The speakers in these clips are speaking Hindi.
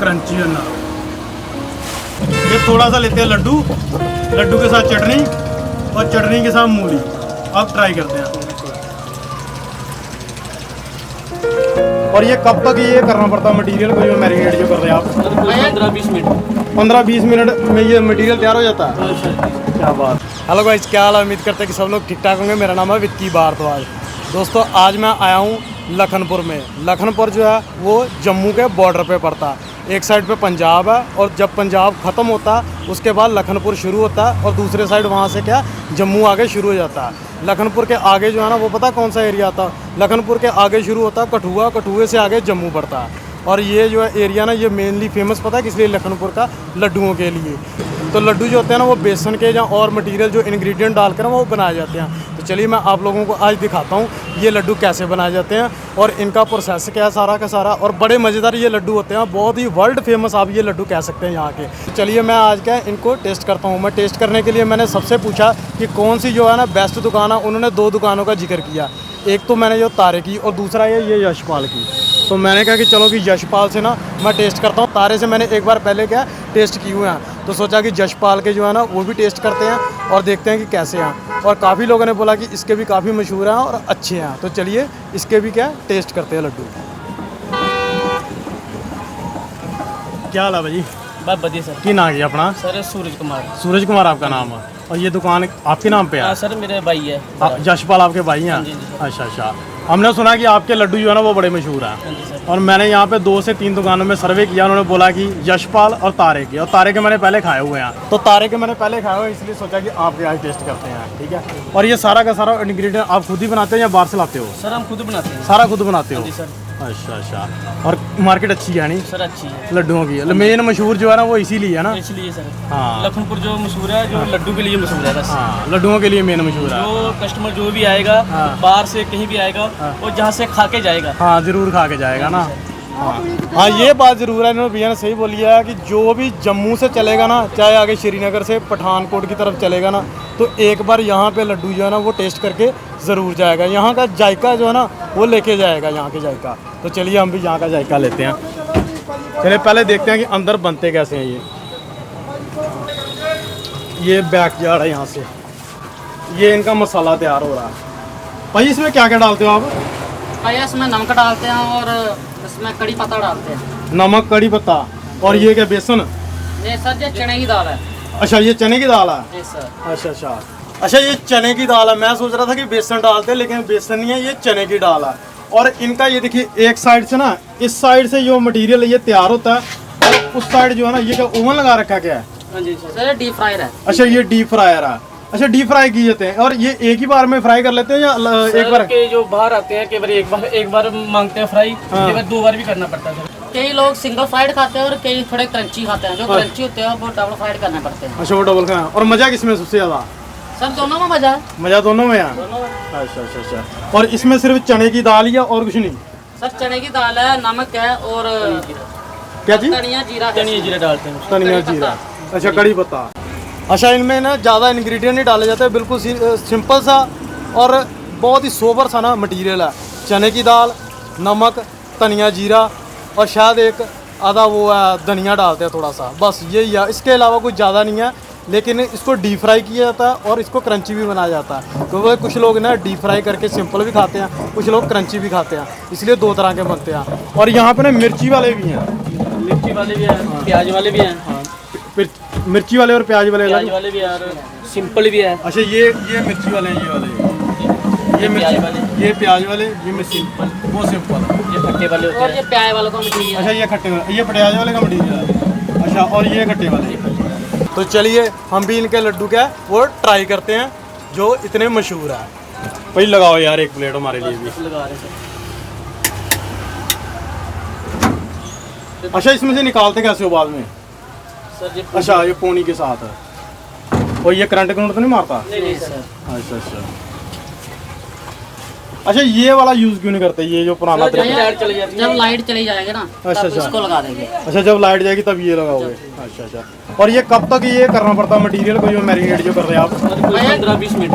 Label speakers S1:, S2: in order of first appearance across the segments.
S1: क्रंची होना। ये थोड़ा सा लेते हैं लड्डू, लड्डू के साथ चटनी और चटनी के साथ मूली। अब ट्राई करते हैं। और ये कब तक ये करना पड़ता है मटेरियल को, जो मैरिनेट जो कर रहे हैं आप?
S2: 15-20 मिनट।
S1: 15-20 मिनट में ये मटेरियल तैयार हो जाता है। क्या बात। हेलो गाइस, क्या हाल है? उम्मीद करते हैं कि सब लोग ठीक ठाक होंगे। मेरा नाम है विक्की भारद्वाज। दोस्तों, आज मैं आया हूँ लखनपुर में। लखनपुर जो है वो जम्मू के बॉर्डर पे पड़ता है। एक साइड पे पंजाब है और जब पंजाब ख़त्म होता है उसके बाद लखनपुर शुरू होता है और दूसरे साइड वहाँ से क्या जम्मू आगे शुरू हो जाता है। लखनपुर के आगे जो है ना वो पता कौन सा एरिया आता है? लखनपुर के आगे शुरू होता है कठुआ, कठुए से आगे जम्मू पड़ता है। और ये जो है एरिया ना ये मेनली फेमस पता है किस लिए? लखनपुर का लड्डुओं के लिए। तो लड्डू जो होते हैं ना वो बेसन के या और मटेरियल जो इंग्रेडिएंट डालकर वो बनाए जाते हैं। तो चलिए मैं आप लोगों को आज दिखाता हूँ ये लड्डू कैसे बनाए जाते हैं और इनका प्रोसेस क्या है सारा का सारा। और बड़े मज़ेदार ये लड्डू होते हैं, बहुत ही वर्ल्ड फेमस आप ये लड्डू कह सकते हैं यहाँ के। तो चलिए मैं आज क्या इनको टेस्ट करता हूँ। मैं टेस्ट करने के लिए मैंने सबसे पूछा कि कौन सी जो है ना बेस्ट दुकान है। उन्होंने 2 दुकानों का जिक्र किया। एक तो मैंने जो तारे की और दूसरा है ये यशपाल की। तो मैंने कहा कि चलो कि यशपाल से ना मैं टेस्ट करता हूँ। तारे से मैंने एक बार पहले क्या टेस्ट किए हुए हैं, तो सोचा कि यशपाल के जो है ना वो भी टेस्ट करते हैं और देखते हैं कि कैसे हैं। और काफ़ी लोगों ने बोला कि इसके भी काफ़ी मशहूर हैं और अच्छे हैं। तो चलिए इसके भी क्या टेस्ट करते हैं लड्डू। क्या हाल है भाई?
S2: बहुत बढ़िया सर।
S1: की नाम है अपना?
S2: सर सूरज कुमार।
S1: सूरज कुमार आपका नाम है और ये दुकान आपके नाम पे है?
S2: हाँ सर, मेरे भाई है।
S1: यशपाल आपके भाई हैं?
S2: हाँ जी, जी।
S1: अच्छा अच्छा। हमने सुना कि आपके लड्डू जो है ना वो बड़े मशहूर हैं।
S2: हाँ जी सर।
S1: और मैंने यहाँ पे 2 से 3 दुकानों में सर्वे किया। उन्होंने बोला कि यशपाल और तारे के, और तारे के मैंने पहले खाए हुए हैं। तो तारे के मैंने पहले खाए हुए हैं, इसलिए सोचा कि आपके आज टेस्ट करते हैं। ठीक है। और ये सारा का सारा इंग्रेडिएंट आप खुद ही बनाते हैं या बाहर से लाते हो?
S2: सर हम खुद बनाते हैं।
S1: सारा खुद बनाते हो?
S2: हाँ जी सर।
S1: अच्छा अच्छा। और मार्केट अच्छी है नहीं
S2: सर अच्छी है
S1: लड्डुओं की? मेन मशहूर जो है ना वो इसीलिए है ना?
S2: इसलिए सर।
S1: हाँ।
S2: लखनपुर जो मशहूर है, जो लड्डू के लिए मशहूर है बस।
S1: हाँ, लड्डुओं के लिए मेन मशहूर है।
S2: जो कस्टमर जो भी आएगा बाहर से कहीं भी आएगा वो जहाँ से खा के जाएगा।
S1: हाँ, ज़रूर खा के जाएगा ना। हाँ, ये बात ज़रूर है। इन्होंने भैया ने सही बोली है कि जो भी जम्मू से चलेगा ना, चाहे आगे श्रीनगर से पठानकोट की तरफ चलेगा ना, तो एक बार यहाँ पे लड्डू जो है ना वो टेस्ट करके ज़रूर जाएगा। यहाँ का जायका जो है ना वो लेके जाएगा, यहाँ के जायका। तो चलिए हम भी यहाँ का जायका लेते हैं। चलिए पहले देखते हैं कि अंदर बनते कैसे हैं ये बैक यार्ड है यहाँ से। ये इनका मसाला तैयार हो रहा है। भाई इसमें क्या क्या डालते हो आप?
S3: भैया इसमें नमक डालते हैं और इसमें कड़ी पत्ता डालते हैं।
S1: नमक, कड़ी पत्ता और ये क्या बेसन?
S3: ये सर ये चने की दाल है।
S1: अच्छा, ये चने की दाल है?
S3: जी सर।
S1: अच्छा अच्छा अच्छा। ये चने की दाल है। मैं सोच रहा था कि बेसन डालते हैं, लेकिन बेसन नहीं है, ये चने की दाल है। और इनका ये देखिए एक साइड से ना, इस साइड से जो मटेरियल ये तैयार होता है और उस साइड जो है ना ये क्या ओवन लगा रखा क्या है?
S2: हाँ जी
S3: सर ये डीप फ्रायर है।
S1: अच्छा, ये डीप फ्रायर है। अच्छा, डीप फ्राई किए जाते हैं। और ये एक ही बार में फ्राई कर लेते हैं या एक बार?
S2: के जो बाहर आते हैं एक बार मांगते हैं फ्राई,
S1: हाँ।
S2: 2 बार भी करना पड़ता है सर।
S3: कई लोग सिंगल फ्राइड खाते हैं और कई थोड़े क्रंची खाते हैं। जो क्रंची होते हैं वो डबल फ्राइड करने पड़ते हैं।
S1: अच्छा, वो डबल खाना। और मज़ा किसमें सबसे ज़्यादा?
S3: सर दोनों में मजा है।
S1: मज़ा दोनों में है? अच्छा अच्छा अच्छा। और इसमें सिर्फ चने की दाल या और कुछ नहीं?
S3: सर चने की दाल है, नमक है और
S1: क्या चीज़?
S3: धनिया जीरा।
S2: धनिया जीरा डालते हैं।
S1: धनिया जीरा। अच्छा, कड़ी पत्ता। अच्छा, इनमें ना ज़्यादा इंग्रेडिएंट नहीं डाले जाते, बिल्कुल सिंपल सा और बहुत ही सोबर सा ना मटेरियल है। चने की दाल, नमक, धनिया जीरा और शायद एक आधा वो है धनिया डालते हैं थोड़ा सा, बस यही है। इसके अलावा कुछ ज़्यादा नहीं है। लेकिन इसको डीप फ्राई किया जाता है और इसको क्रंची भी बनाया जाता है, क्योंकि कुछ लोग ना डीप फ्राई करके सिंपल भी खाते हैं, कुछ लोग क्रंची भी खाते हैं, इसलिए 2 तरह के बनते हैं। और यहाँ पे ना मिर्ची वाले भी हैं।
S2: मिर्ची वाले भी हैं, प्याज वाले भी हैं।
S1: मिर्ची वाले और प्याज वाले
S2: प्याज वाले भी हैं और सिंपल भी है।
S1: अच्छा, ये मिर्ची वाले हैं, ये वाले, ये मिर्ची वाले, ये प्याज वाले, ये मिर्ची वो सिंपल,
S2: ये खट्टे वाले होते
S3: और
S2: हैं।
S3: ये प्याज वालों का मटेरियल।
S1: अच्छा, ये खट्टे वाले, ये प्याज वाले का मटीरियल है। अच्छा, और ये खट्टे वाले। तो चलिए हम भी इनके लड्डू क्या है वो ट्राई करते हैं जो इतने मशहूर है। भाई लगाओ यार एक प्लेट हमारे लिए भी।
S2: लगा रहे हैं।
S1: अच्छा, इसमें से निकालते कैसे हो बाद में?
S2: सर ये
S1: अच्छा, ये पोनी के साथ है। और ये करंट तो नहीं मारता?
S2: नहीं सर।
S1: अच्छा अच्छा। अच्छा, ये वाला यूज क्यों नहीं करते, ये जो पुराना
S2: सर,
S1: तरीका?
S2: लाइट चली जाती है।
S3: जब लाइट चली जाएगी ना
S1: अच्छा,
S3: तब
S1: अच्छा।
S3: इसको लगा देंगे।
S1: अच्छा, जब लाइट जाएगी तब ये लगाओगे? अच्छा अच्छा। और ये कब तक ये करना पड़ता है मटेरियल को, जो मैरिनेट जो कर रहे हैं आप?
S2: 15-20 मिनट।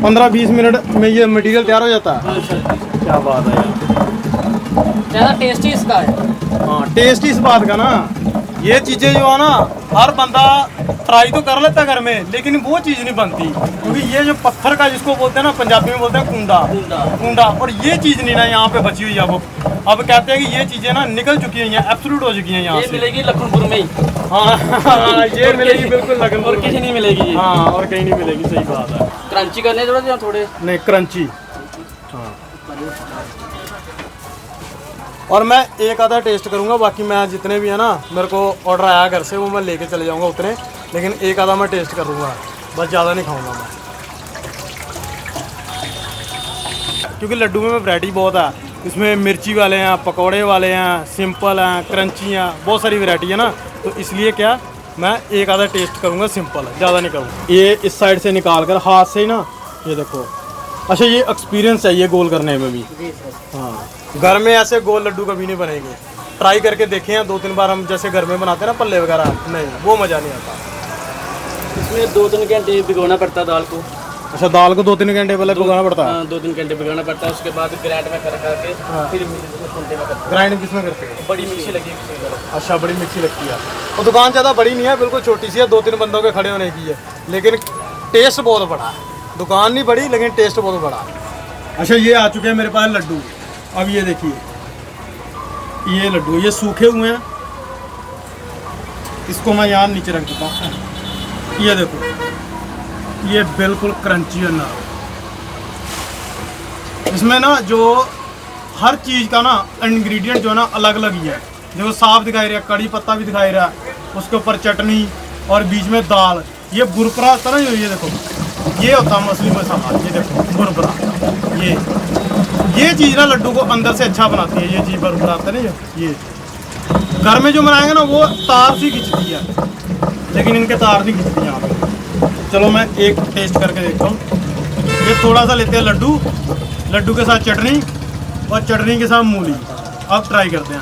S1: 15-20 मिनट में ये मटेरियल तैयार हो जाता है?
S2: हाँ सर।
S1: क्या बात है यार।
S3: ज़्यादा टेस्टी इसका है।
S1: हाँ, टेस्ट इस बात का ना ये चीज़ें जो है ना हर बंदा ट्राई तो कर लेता है घर में, लेकिन वो चीज़ नहीं बनती, क्योंकि ये जो पत्थर का जिसको बोलते हैं ना, पंजाबी में बोलते हैं कुंडा कुंडा, और ये चीज़ नहीं ना यहाँ पे बची हुई है। अब कहते हैं कि ये चीज़ें ना निकल चुकी हैं, एब्सोल्यूट हो चुकी हैं यहाँ
S2: ये
S1: से।
S2: मिलेगी लखनपुर में ही।
S1: हाँ ये मिलेगी बिल्कुल लखनपुर
S2: और कहीं नहीं मिलेगी ये।
S1: हाँ, और कहीं नहीं मिलेगी, सही बात है।
S2: क्रंची करने थोड़े थोड़े
S1: नहीं क्रंची। हाँ, और मैं एक आधा टेस्ट करूंगा, बाकी मैं जितने भी है ना मेरे को ऑर्डर आया घर से वो मैं लेके चले जाऊंगा उतने, लेकिन एक आधा मैं टेस्ट करूंगा, बस ज़्यादा नहीं खाऊंगा मैं, क्योंकि लड्डू में वैरायटी बहुत है। इसमें मिर्ची वाले हैं, पकौड़े वाले हैं, सिंपल हैं, क्रंची हैं, बहुत सारी वैरायटी है ना, तो इसलिए क्या मैं एक आधा टेस्ट करूंगा सिंपल, ज़्यादा नहीं करूँगा। ये इस साइड से निकाल कर हाथ से ही ना, ये देखो। अच्छा, ये एक्सपीरियंस है ये गोल करने में भी। हाँ, घर में ऐसे गोल लड्डू कभी नहीं बनेंगे, ट्राई करके देखे हैं 2-3 बार हम, जैसे घर में बनाते हैं ना पल्ले वगैरह, नहीं वो मज़ा नहीं आता।
S2: इसमें 2-3 घंटे भिगोना पड़ता है दाल को।
S1: अच्छा, दाल को 2-3 घंटे पहले भिगोना पड़ता है।
S2: 2-3 घंटे भिगोना पड़ता है, उसके बाद ग्राइंड में करके फिर कुंडे में करते
S1: ग्राइंड किसमें करते हैं?
S2: हैं। बड़ी मिक्सी लगी है।
S1: अच्छा, बड़ी मिक्सी लगती है। और दुकान ज़्यादा बड़ी नहीं है, बिल्कुल छोटी सी है, 2-3 बंदों के खड़े होने की है, लेकिन टेस्ट बहुत बड़ा है। दुकान नहीं बड़ी, लेकिन टेस्ट बहुत बड़ा है। अच्छा, ये आ चुके हैं मेरे पास लड्डू। अब ये देखिए, ये लड्डू ये सूखे हुए हैं, इसको मैं यहाँ नीचे रख देता हूँ। ये देखो, ये बिल्कुल क्रंची है ना। इसमें ना जो हर चीज़ का ना इंग्रेडिएंट जो है ना अलग अलग ही है। देखो, साफ दिखाई रहा है, कड़ी पत्ता भी दिखाई रहा है, उसके ऊपर चटनी और बीच में दाल। ये बुरपरा होता है ना, ये देखो, ये होता है मछली मसाला। ये देखो बुरपरा, ये चीज़ ना लड्डू को अंदर से अच्छा बनाती है। ये चीज़ बुरपरा आता है ना, ये घर में जो बनाएंगे ना वो तार सी खिंचती है, लेकिन इनके तार नहीं खिंचती यहाँ पे। चलो मैं एक टेस्ट करके देखता हूँ। ये थोड़ा सा लेते हैं लड्डू, लड्डू के साथ चटनी और चटनी के साथ मूली। अब ट्राई करते हैं।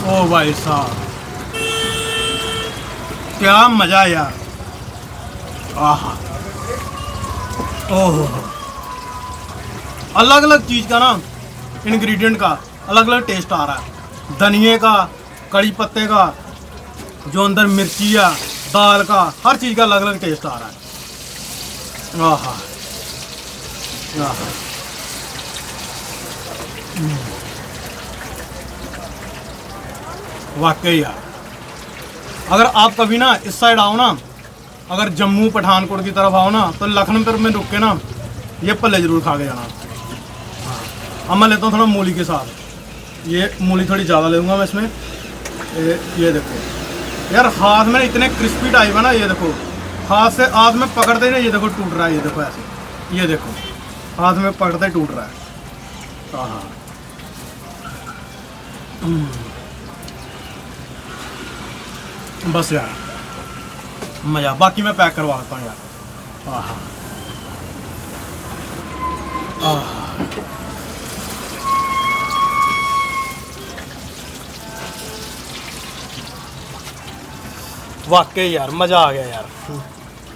S1: ओ भाई साहब, क्या मज़ा यार। आहा, ओह, अलग अलग चीज़ का ना इंग्रेडिएंट का अलग अलग टेस्ट आ रहा है। धनिए का, कड़ी पत्ते का, जो अंदर मिर्ची है, दाल का, हर चीज़ का अलग अलग टेस्ट आ रहा है। आहा, आहा, वाकई यार, अगर आप कभी ना इस साइड आओ ना, अगर जम्मू पठानकोट की तरफ आओ ना, तो लखनपुर में रुक के ना ये पल्ले ज़रूर खा के जाना। अब मैं लेता हूँ थोड़ा मूली के साथ। ये मूली थोड़ी ज़्यादा ले लूँगा मैं इसमें। ये देखो यार, हाथ में इतने क्रिस्पी टाइप है ना, ये देखो हाथ में पकड़ते ना, ये देखो टूट रहा है। ये देखो ऐसे, ये देखो हाथ में पकड़ते टूट रहा है। हाँ, बस यार मज़ा। बाकी मैं पैक करवा देता हूँ यार। हाँ, वाकई यार मज़ा आ गया यार।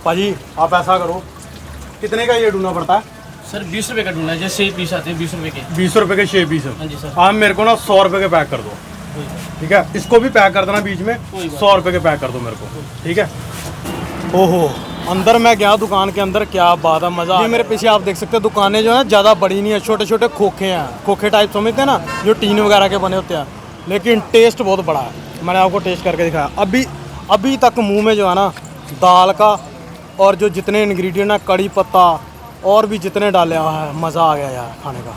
S1: पाजी, आप ऐसा करो, कितने का ये ढूंढना पड़ता है?
S2: सर 20 रुपये का ढूंढना है, जैसे 6 पीस आते हैं 20 रुपये के।
S1: 20 रुपये के 6 पीस।
S2: हाँ जी सर।
S1: आप मेरे को ना 100 रुपये के पैक कर दो, ठीक है? इसको भी पैक कर देना बीच में, 100 रुपये के पैक कर दो मेरे को, ठीक है? ओहो, अंदर मैं गया दुकान के अंदर, क्या बात है, मज़ा। ये मेरे पीछे आप देख सकते हैं, दुकानें जो है ज़्यादा बड़ी नहीं है, छोटे छोटे खोखे हैं, खोखे टाइप समझते हैं ना, जो टीन वगैरह के बने होते हैं, लेकिन टेस्ट बहुत बड़ा है। मैंने आपको टेस्ट करके दिखाया। अभी तक मुंह में जो है ना दाल का और जो जितने इंग्रेडिएंट है, कड़ी पत्ता और भी जितने डाले हुआ है, मज़ा आ गया यार खाने का।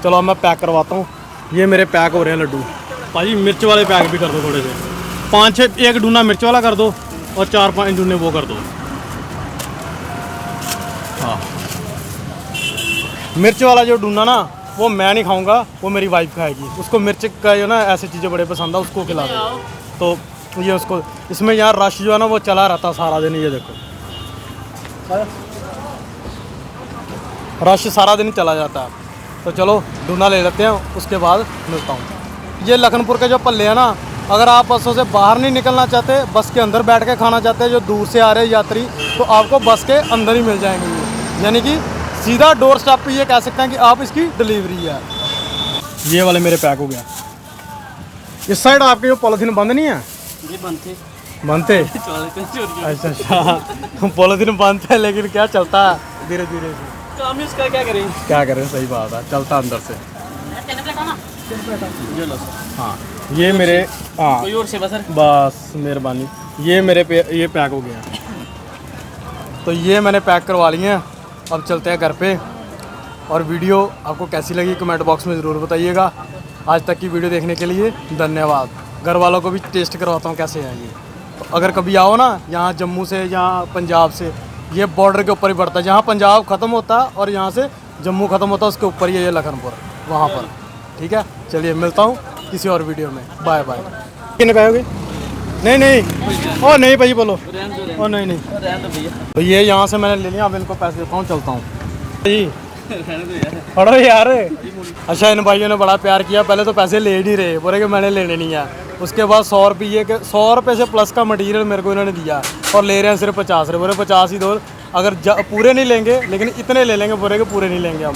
S1: चलो अब मैं पैक करवाता हूँ। ये मेरे पैक हो रहे हैं लड्डू। भाई मिर्च वाले पैक भी कर दो थोड़े से, 5-6, एक डूना मिर्च वाला कर दो और 4-5 डूने वो कर दो। हाँ, मिर्च वाला जो डूना ना वो मैं नहीं खाऊंगा, वो मेरी वाइफ खाएगी। उसको मिर्च का जो ना ऐसी चीज़ें बड़े पसंद है, उसको खिला दो। तो ये उसको, इसमें यार रश जो है ना वो चला रहता सारा दिन। ये देखो रश सारा दिन चला जाता है। तो चलो डूना ले लेते हैं, उसके बाद मिलता हूँ। ये लखनपुर के जो पल्ले हैं ना, अगर आप बसों से बाहर नहीं निकलना चाहते, बस के अंदर बैठ के खाना चाहते हैं, जो दूर से आ रहे यात्री, तो आपको बस के अंदर ही मिल जाएंगे। यानी कि सीधा डोर स्टॉप पे ये कह सकते हैं कि आप इसकी डिलीवरी है। ये वाले मेरे पैक हो गया। इस साइड आपके जो पॉलिथीन बंद नहीं है?
S2: ये बंद थे।
S1: बंद थे?
S2: चोरी
S1: अच्छा अच्छा पॉलिथीन बंद है लेकिन क्या चलता है धीरे धीरे से।
S2: काम ही उसका, क्या करें।
S1: क्या करें, सही बात है, चलता अंदर से।
S2: ये लो सर।
S1: हाँ ये मेरे, हाँ
S2: कोई और सेवा सर?
S1: बस मेहरबानी। ये मेरे ये पैक हो गया। तो ये मैंने पैक करवा लिए हैं। अब चलते हैं घर पे। और वीडियो आपको कैसी लगी कमेंट बॉक्स में ज़रूर बताइएगा। आज तक की वीडियो देखने के लिए धन्यवाद। घर वालों को भी टेस्ट करवाता हूँ कैसे है ये। तो अगर कभी आओ ना यहाँ जम्मू से या पंजाब से, ये बॉर्डर के ऊपर ही पड़ता है। जहाँ पंजाब ख़त्म होता है और यहाँ से जम्मू ख़त्म होता है उसके ऊपर ही है ये लखनपुर, वहाँ पर। ठीक है, चलिए मिलता हूँ किसी और वीडियो में। Bye bye. कितने का होगी? नहीं नहीं, ओ नहीं भाई बोलो। ओ नहीं नहीं,
S2: रहने दो भैया।
S1: तो ये यहाँ से मैंने ले लिया। अब इनको पैसे देता हूँ, चलता हूँ जी।
S2: रहने दो यार।
S1: पढ़ो यार। अच्छा इन भाइयों ने बड़ा प्यार किया। पहले तो पैसे ले नहीं रहे, बोले कि मैंने लेने नहीं है। उसके बाद 100 रुपये के 100 रुपये से प्लस का मटेरियल मेरे को इन्होंने दिया और ले रहे हैं सिर्फ 50 रुपये। बोले 50 ही दो, अगर पूरे नहीं लेंगे लेकिन इतने ले लेंगे। बोले कि पूरे नहीं लेंगे हम।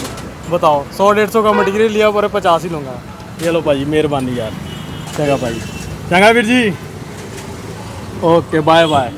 S1: बताओ 100-150 का मटेरियल लिया, बोले 50 ही लूँगा। ये लो भाई, मेहरबानी यार। चंगा भाई, चंगा वीर जी। Okay bye bye.